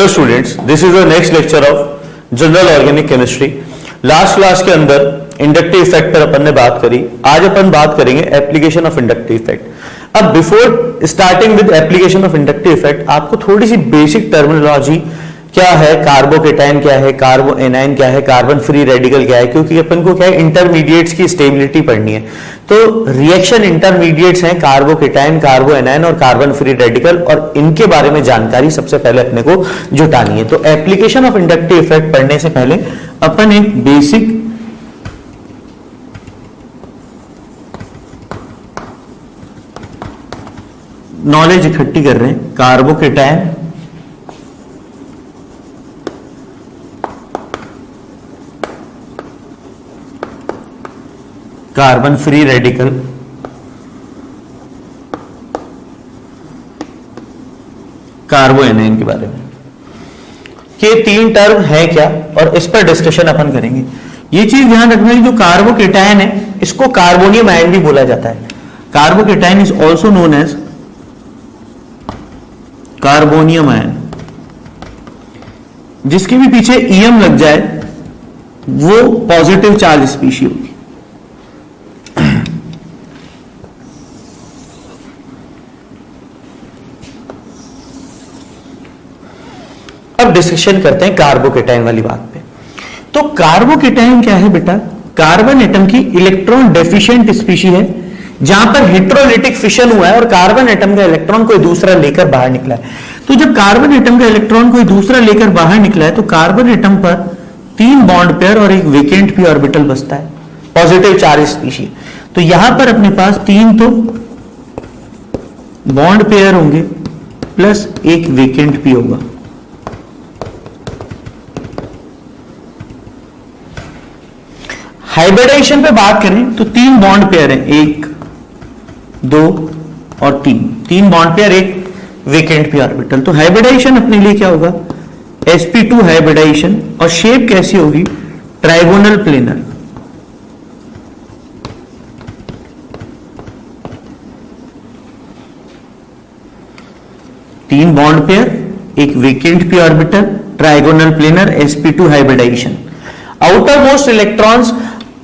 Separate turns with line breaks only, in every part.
Hello students, this is the next lecture of general organic chemistry. Last class के अंदर inductive effect पर अपन ने बात करी। आज अपन बात करेंगे एप्लीकेशन ऑफ इंडक्टिव इफेक्ट। अब before starting with application of inductive effect आपको थोड़ी सी बेसिक टर्मिनोलॉजी क्या है, कार्बोकेटाइन क्या है, कार्बो एनाइन क्या है, कार्बन फ्री रेडिकल क्या है, क्योंकि अपन को क्या है इंटरमीडिएट्स की स्टेबिलिटी पढ़नी है। तो रिएक्शन इंटरमीडिएट्स हैं कार्बोकेटाइन, कार्बो एनाइन और कार्बन फ्री रेडिकल, और इनके बारे में जानकारी सबसे पहले अपने को जुटानी है। तो एप्लीकेशन ऑफ इंडक्टिव इफेक्ट पढ़ने से पहले अपन एक बेसिक नॉलेज इकट्ठी कर रहे हैं। Carbocation, carbon free radical, कार्बो A9 के बारे में ये तीन टर्म है क्या, और इस पर डिस्कशन अपन करेंगे। ये चीज ध्यान रखना है, जो कार्बोकेटाइन है इसको कार्बोनियम आयन भी बोला जाता है। Carbocation is also known as carbonium ion. जिसके भी पीछे ईएम लग जाए वो पॉजिटिव चार्ज स्पीशी होगी। अब डिस्कशन करते हैं कार्बोकेटाइन वाली बात पे। तो कार्बोकेटाइन क्या है बेटा? कार्बन एटम की इलेक्ट्रॉन डेफिशिएंट स्पीशी है, जहां पर हेटेरोलिटिक फिशन हुआ है और कार्बन एटम का इलेक्ट्रॉन कोई दूसरा लेकर बाहर निकला है। तो जब कार्बन एटम का इलेक्ट्रॉन कोई दूसरा लेकर बाहर निकला है तो कार्बन एटम पर 3 बॉन्ड पेयर और एक वेकेंट पी ऑर्बिटल बचता है, पॉजिटिव चार्ज स्पीशी। तो यहां पर अपने पास 3 तो बॉन्ड पेयर होंगे प्लस एक वेकेंट पी होगा। हाइब्रिडाइजेशन पे बात करें तो 3 बॉन्ड पेयर हैं, 1, 2 और 3 बॉन्ड पेयर, एक वेकेंट पी ऑर्बिटल। तो हाइब्रिडाइजेशन अपने लिए क्या होगा? sp2 हाइब्रिडाइजेशन, और शेप कैसी होगी? Trigonal planar. तीन बॉन्ड पेयर, एक vacant p orbital, trigonal planar, sp2 hybridisation. Outermost electrons,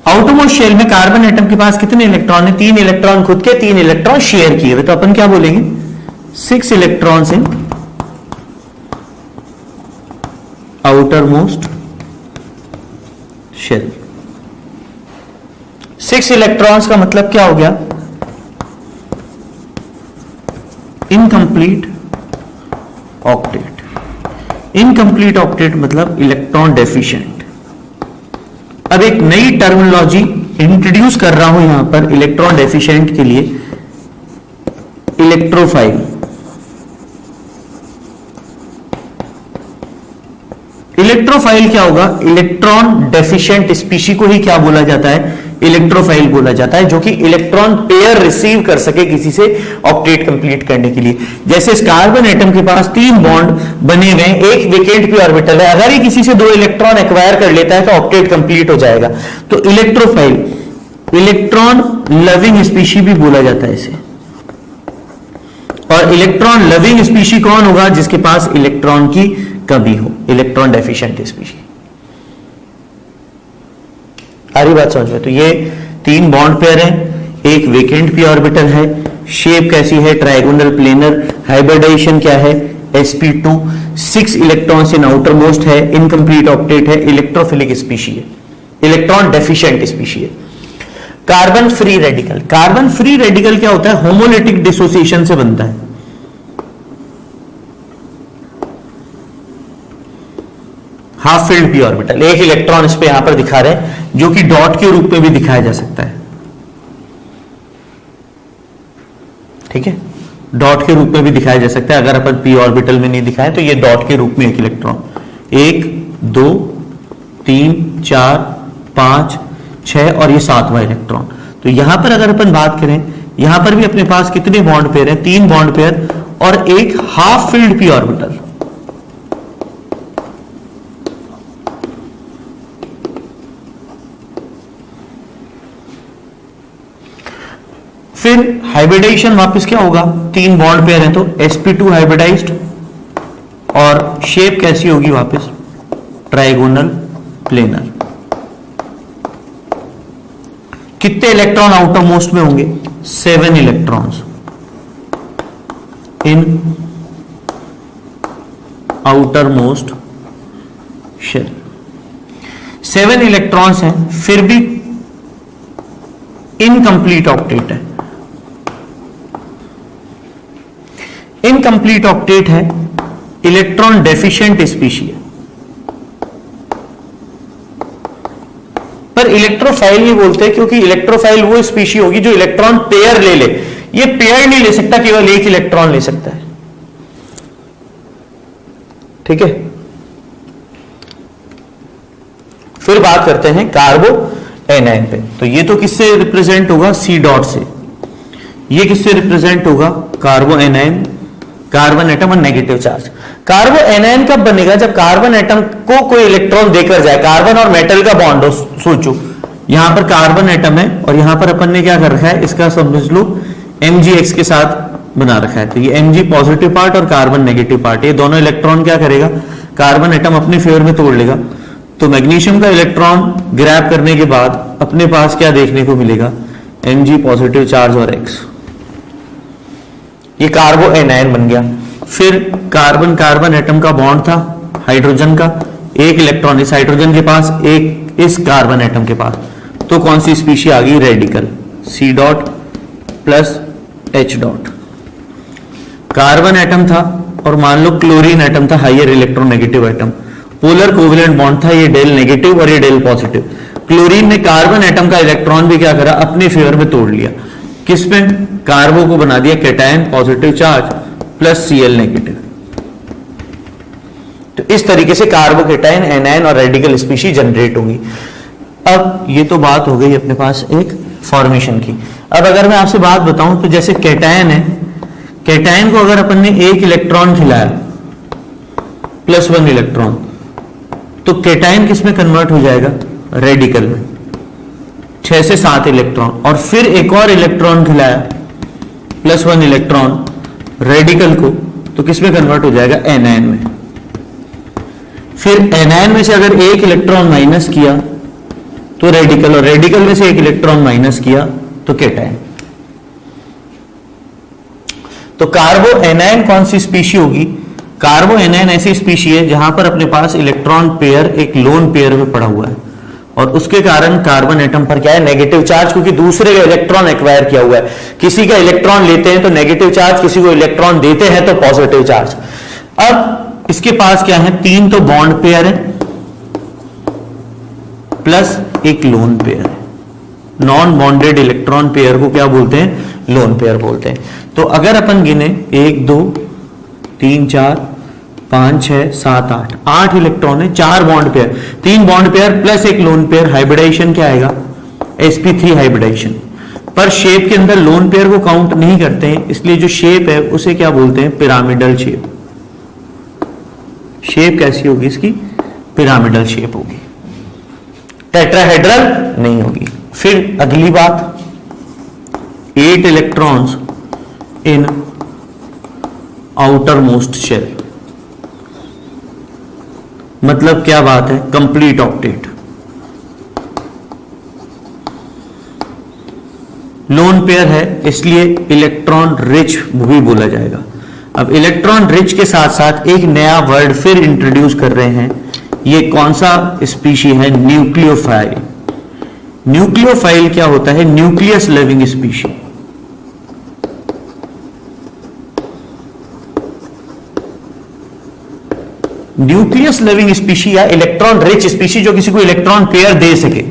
outermost shell में कार्बन एटम के पास कितने इलेक्ट्रॉन है? 3 इलेक्ट्रॉन खुद के, 3 इलेक्ट्रॉन शेयर किए हुए। तो अपन क्या बोलेंगे? 6 electrons in outermost shell. 6 electrons का मतलब क्या हो गया? Incomplete octet. इनकंप्लीट ऑक्टेट मतलब इलेक्ट्रॉन डेफिशिएंट। अब एक नई टर्मिनोलॉजी इंट्रोड्यूस कर रहा हूं यहां पर इलेक्ट्रॉन डेफिशिएंट के लिए, इलेक्ट्रोफाइल। इलेक्ट्रोफाइल क्या होगा? इलेक्ट्रॉन डेफिशिएंट स्पीशी को ही क्या बोला जाता है? इलेक्ट्रोफाइल बोला जाता है, जो कि इलेक्ट्रॉन पेयर रिसीव कर सके किसी से ऑक्टेट कंप्लीट करने के लिए। जैसे इस कार्बन एटम के पास 3 बॉन्ड बने हुए हैं, एक वेकेंट पी ऑर्बिटल है, अगर ये किसी से 2 इलेक्ट्रॉन एक्वायर कर लेता है तो ऑक्टेट कंप्लीट हो जाएगा। तो इलेक्ट्रोफाइल, इलेक्ट्रॉन लविंग स्पीशी भी बोला जाता है इसे। और इलेक्ट्रॉन लविंग स्पीशी कौन होगा? जिसके पास इलेक्ट्रॉन की कमी हो, इलेक्ट्रॉन डेफिशिएंट स्पीशी। सारी बात समझ में? तो ये 3 बॉन्ड पेयर हैं, एक वेकेंट पी ऑर्बिटल है, शेप कैसी है? Trigonal planar. हाइब्रिडाइजेशन क्या है? sp2। 6 electrons in outer most है, इनकंप्लीट ऑक्टेट है, इलेक्ट्रोफिलिक स्पीशी है, इलेक्ट्रॉन डेफिशिएंट स्पीशी है। Carbon free radical. Carbon free radical क्या होता है? होमोलिटिक डिसोसिएशन से बनता है। हाफ फिल्ड पी ऑर्बिटल, एक इलेक्ट्रॉन इस पे यहां पर दिखा रहे हैं, जो कि डॉट के रूप में भी दिखाया जा सकता है। ठीक है, डॉट के रूप में भी दिखाया जा सकता है। अगर अपन पी ऑर्बिटल में नहीं दिखाए तो ये डॉट के रूप में एक इलेक्ट्रॉन, 1, 2, 3, 4, 5, 6 और ये 7वां इलेक्ट्रॉन। तो यहां पर अगर अपन बात करें, यहां पर भी अपने पास कितने बॉन्ड पेयर हैं? 3 बॉन्ड पेयर और एक हाफ फिल्ड पी ऑर्बिटल। फिर हाइब्रिडाइजेशन वापस क्या होगा? 3 बॉन्ड पेयर है तो sp2 हाइब्रिडाइज्ड और शेप कैसी होगी वापस, ट्राइगोनल प्लेनर। कितने इलेक्ट्रॉन आउटर मोस्ट में होंगे, 7 electrons in outermost shell. 7 electrons हैं, फिर भी इनकंप्लीट ऑक्टेट है। इनकंप्लीट ऑक्टेट है, इलेक्ट्रॉन डेफिशिएंट स्पीशीज है। पर इलेक्ट्रोफाइल नहीं बोलते, क्योंकि इलेक्ट्रोफाइल वो स्पीशी होगी जो इलेक्ट्रॉन पेयर ले ले। ये पेयर नहीं ले सकता, केवल एक इलेक्ट्रॉन ले सकता है। ठीक है, फिर बात करते हैं कार्बो एनायन पे। तो ये तो किससे रिप्रेजेंट होगा, सी डॉट से। ये किससे रिप्रेजेंट होगा, कार्बो एनायन, कार्बन एटम और नेगेटिव चार्ज। कार्बो एनायन कब बनेगा, जब कार्बन एटम को कोई इलेक्ट्रॉन देकर जाए। कार्बन और मेटल का बॉन्ड हो, सोचो यहां पर कार्बन एटम है और यहां पर अपन ने क्या कर रखा है, इसका समझ लो Mgx के साथ बना रखा है। तो ये Mg पॉजिटिव पार्ट और कार्बन नेगेटिव पार्ट, ये दोनों इलेक्ट्रॉन क्या करेगा, कार्बन एटम अपने फेवर में तोड़ लेगा। तो मैग्नीशियम का इलेक्ट्रॉन ग्रैब करने के बाद अपने पास क्या देखने को मिलेगा, Mg पॉजिटिव चार्ज और X। ये कार्बो एनायन बन गया। फिर कार्बन कार्बन एटम का बॉन्ड था हाइड्रोजन का, एक इलेक्ट्रॉन इस हाइड्रोजन के पास, एक इस कार्बन एटम के पास। तो कौन सी स्पीशी आ गई, radical, C dot plus H dot. Carbon atom था और मान लो क्लोरीन एटम था, higher electronegative atom, polar covalent bond था, ये डेल नेगेटिव और ये डेल पॉजिटिव। क्लोरीन ने कार्बन एटम का इलेक्ट्रॉन भी क्या करा, अपने फेवर में तोड़ लिया। किसमें, कार्बो को बना दिया cation positive charge plus Cl negative. तो इस तरीके से कार्बो कैटायन, एनायन और रेडिकल स्पीशी जनरेट होंगी। अब ये तो बात हो गई अपने पास एक फॉर्मेशन की। अब अगर मैं आपसे बात बताऊं तो जैसे कैटायन है, कैटायन को अगर अपन ने एक इलेक्ट्रॉन खिलाया +1 इलेक्ट्रॉन, तो कैटायन किस में कन्वर्ट हो जाएगा, रेडिकल में, 6 से 7 इलेक्ट्रॉन। और फिर एक और इलेक्ट्रॉन खिलाया +1 इलेक्ट्रॉन रेडिकल को, तो किस में कन्वर्ट हो जाएगा, एनायन में। फिर एनायन में से अगर एक इलेक्ट्रॉन माइनस किया तो रेडिकल, और रेडिकल में से एक इलेक्ट्रॉन माइनस किया तो कैटायन। तो कार्बो एनायन कौन सी स्पीशी होगी, कार्बो एनायन ऐसी स्पीशी है जहां पर अपने पास इलेक्ट्रॉन पेयर एक लोन पेयर में पड़ा हुआ है और उसके कारण कार्बन एटम पर क्या है, नेगेटिव चार्ज, क्योंकि दूसरे का इलेक्ट्रॉन एक्वायर किया हुआ है। किसी का इलेक्ट्रॉन लेते हैं तो नेगेटिव चार्ज, किसी को इलेक्ट्रॉन देते हैं तो पॉजिटिव चार्ज। अब इसके पास क्या है, 3 तो बॉन्ड पेयर है प्लस एक लोन पेयर है। नॉन बॉन्डेड इलेक्ट्रॉन पेयर को क्या बोलते हैं, लोन पेयर बोलते हैं। तो अगर अपन गिने 1 2 3 4 5 6 7 8, 8 इलेक्ट्रॉन है, 4 bond pair, 3 bond pair plus एक लोन पेयर, हाइब्रिडाइजेशन क्या आएगा, sp3 हाइब्रिडाइजेशन। पर शेप के अंदर लोन पेयर को काउंट नहीं करते हैं, इसलिए जो शेप है उसे क्या बोलते हैं, पिरामिडल शेप। शेप कैसी होगी इसकी, पिरामिडल शेप होगी, टेट्राहेड्रल नहीं होगी। फिर अगली बात, 8 electrons in outermost shell, मतलब क्या बात है, कंप्लीट ऑक्टेट। लोन पेयर है इसलिए इलेक्ट्रॉन रिच भी बोला जाएगा। अब इलेक्ट्रॉन रिच के साथ साथ एक नया वर्ड फिर इंट्रोड्यूस कर रहे हैं, ये कौन सा स्पीशी है, न्यूक्लियोफाइल। न्यूक्लियोफाइल क्या होता है, nucleus living species. Nucleus living species या इलेक्ट्रॉन रिच स्पीशी, जो किसी को इलेक्ट्रॉन पेयर दे सके,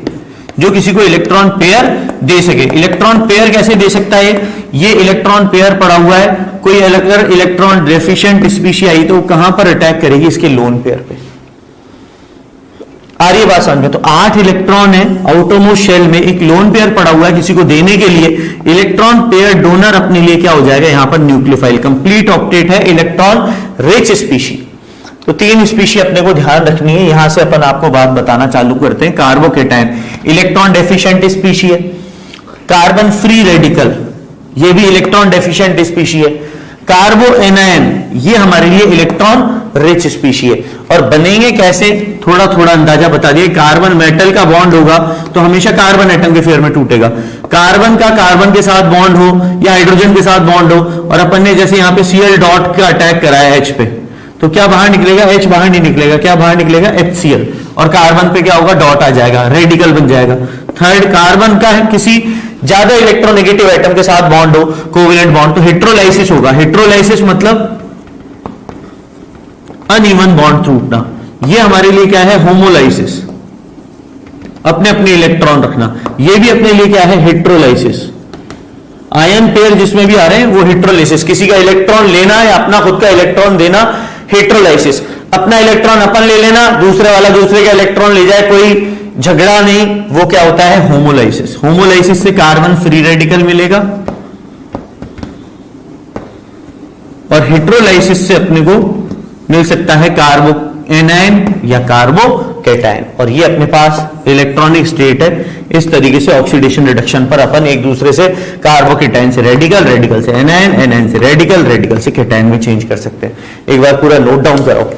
जो किसी को इलेक्ट्रॉन पेयर दे सके। इलेक्ट्रॉन पेयर कैसे दे सकता है, ये इलेक्ट्रॉन पेयर पड़ा हुआ है, कोई अगर इलेक्ट्रॉन डेफिशिएंट स्पीशी आई तो कहां पर अटैक करेगी, इसके लोन पेयर पे। आ रही बात समझ में। तो 8 इलेक्ट्रॉन है आउटरमोस्ट शेल में, एक लोन पेयर पड़ा हुआ है किसी को देने के लिए, इलेक्ट्रॉन पेयर डोनर अपने लिए क्या हो जाएगा, यहां पर न्यूक्लियोफाइल। कंप्लीट ऑक्टेट है, इलेक्ट्रॉन रिच स्पीशी। तो 3 स्पीशी अपने को ध्यान रखनी है। यहां से अपन आपको बात बताना चालू करते हैं। कार्बोकेटायन इलेक्ट्रॉन डेफिशिएंट स्पीशी है, कार्बन फ्री रेडिकल ये भी इलेक्ट्रॉन डेफिशिएंट स्पीशी है, कार्बो एनायन ये हमारे लिए इलेक्ट्रॉन रिच स्पीशी है। और बनेंगे कैसे, थोड़ा थोड़ा अंदाजा बता दिए। कार्बन मेटल का बॉन्ड होगा तो हमेशा कार्बन एटम के फेवर में टूटेगा। कार्बन का कार्बन के साथ बॉन्ड हो या हाइड्रोजन के साथ बॉन्ड हो, और अपन ने जैसे यहाँ पे Cl डॉट का अटैक कराया H पे, तो क्या बाहर निकलेगा, H बाहर नहीं निकलेगा, क्या बाहर निकलेगा, HCl, और कार्बन पे क्या होगा, डॉट आ जाएगा, रेडिकल बन जाएगा। थर्ड, कार्बन का है किसी ज्यादा इलेक्ट्रोनेगेटिव एटम के साथ बॉन्ड हो, कोवेलेंट बॉन्ड, तो हेट्रोलाइसिस होगा। हेट्रोलाइसिस मतलब अनइवन बॉन्ड टूटना। ये हमारे लिए क्या है, होमोलाइसिस, अपने अपने इलेक्ट्रॉन रखना। ये भी अपने लिए क्या है, हेट्रोलाइसिस। आयन पेयर जिसमें भी आ रहे हैं वो हेट्रोलाइसिस, किसी का इलेक्ट्रॉन लेना या अपना खुद का इलेक्ट्रॉन देना, हेट्रोलाइसिस। अपना इलेक्ट्रॉन अपन ले लेना, दूसरे वाला दूसरे का इलेक्ट्रॉन ले जाए, कोई झगड़ा नहीं, वो क्या होता है, होमोलाइसिस। होमोलाइसिस से कार्बन फ्री रेडिकल मिलेगा, और हेट्रोलाइसिस से अपने को मिल सकता है कार्बो एनायन या कार्बो कैटायन। और ये अपने पास इलेक्ट्रॉनिक स्टेट है। इस तरीके से ऑक्सीडेशन रिडक्शन पर अपन एक दूसरे से कार्बो कैटायन से रेडिकल, रेडिकल से एनायन, एनायन से रेडिकल, रेडिकल से कैटायन में चेंज कर सकते हैं। एक बार पूरा नोट डाउन करो।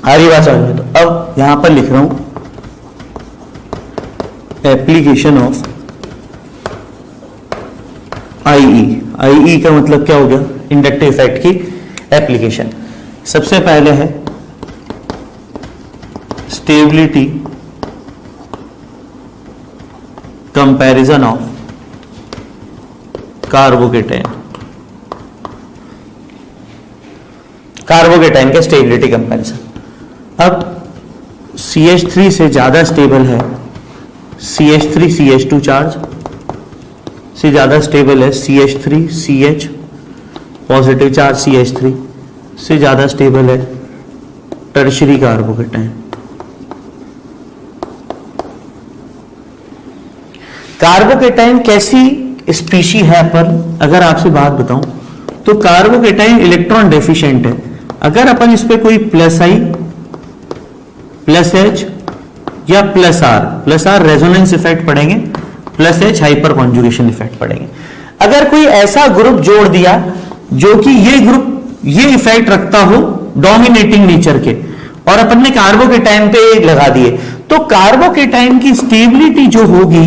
आ रही बात समझ में? तो अब यहां पर लिख रहा हूं एप्लीकेशन ऑफ IE का मतलब क्या हो गया, इंडक्टिव इफेक्ट की एप्लीकेशन। सबसे पहले है stability comparison of carbocation. Carbocation के स्टेबिलिटी कंपैरिजन। अब CH3 से ज्यादा स्टेबल है CH3 CH2 चार्ज से ज्यादा स्टेबल है CH3 CH positive charge CH3 से ज्यादा स्टेबल है टर्शियरी कार्बोकेटाइन। कार्बोकेटाइन कैसी स्पीशी है, पर अगर आपसे बात बताऊं तो कार्बोकेटाइन इलेक्ट्रॉन डेफिशिएंट है। अगर अपन इस पे कोई प्लस आई प्लस H या प्लस R रेजोनेंस इफेक्ट पढ़ेंगे, plus H hyper conjugation effect पढ़ेंगे। अगर कोई ऐसा ग्रुप जोड़ दिया जो कि ये ग्रुप ये इफेक्ट रखता हो डोमिनेटिंग नेचर के, और अपन ने कार्बोकेटाइन पे लगा दिए, तो कार्बोकेटाइन की स्टेबिलिटी जो होगी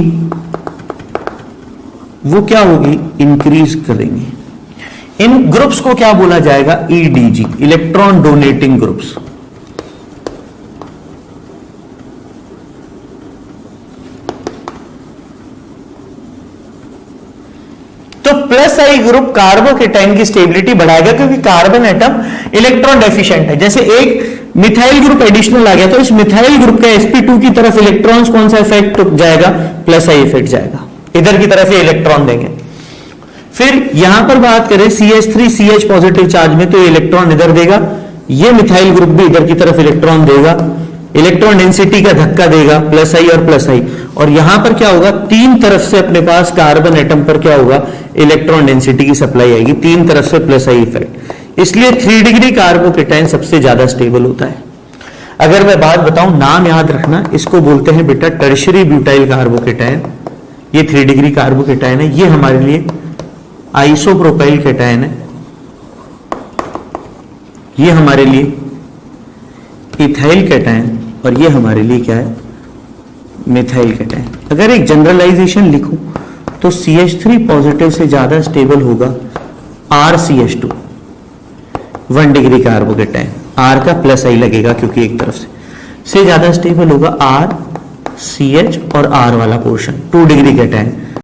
वो क्या होगी, इंक्रीज करेंगे। इन ग्रुप्स को क्या बोला जाएगा, EDG, इलेक्ट्रॉन डोनेटिंग ग्रुप्स। तो प्लस आई ग्रुप कार्बोकेटाइन की स्टेबिलिटी बढ़ाएगा, क्योंकि कार्बन एटम इलेक्ट्रॉन डेफिशिएंट है। जैसे एक मिथाइल ग्रुप एडिशनल आ गया, तो इस मिथाइल ग्रुप का sp2 की तरफ इलेक्ट्रॉन्स कौन सा इफेक्ट जाएगा, प्लस आई इफेक्ट जाएगा, इधर की तरफ ये इलेक्ट्रॉन देंगे। फिर यहां पर बात करें CH3 CH पॉजिटिव चार्ज में, तो ये इलेक्ट्रॉन इधर देगा, ये मिथाइल ग्रुप भी इधर की तरफ इलेक्ट्रॉन देगा, इलेक्ट्रॉन डेंसिटी का धक्का देगा, प्लस आई और प्लस आई। और यहां पर क्या होगा, तीन तरफ से अपने पास कार्बन एटम पर क्या होगा, इलेक्ट्रॉन डेंसिटी की सप्लाई आएगी, तीन तरफ से प्लस आई इफेक्ट। इसलिए 3 डिग्री कार्बोकेटाइन सबसे ज्यादा स्टेबल होता है। अगर मैं बात बताऊं, नाम याद रखना, इसको बोलते हैं बेटा टर्शियरी ब्यूटाइल कार्बोकेटाइन। ये 3 डिग्री कार्बोकेटाइन है, ये हमारे लिए आइसोप्रोपाइल कैटायन है, ये हमारे लिए इथाइल कैटायन, और ये हमारे लिए क्या है, मिथाइल कैटायन। अगर एक जनरलाइजेशन लिखूं तो CH3 पॉजिटिव से ज्यादा स्टेबल होगा RCH2, 1 डिग्री कार्बोकेटायन, R का प्लस आई लगेगा क्योंकि एक तरफ से ज्यादा स्टेबल होगा RCH और R वाला पोर्शन, 2 डिग्री कैटायन।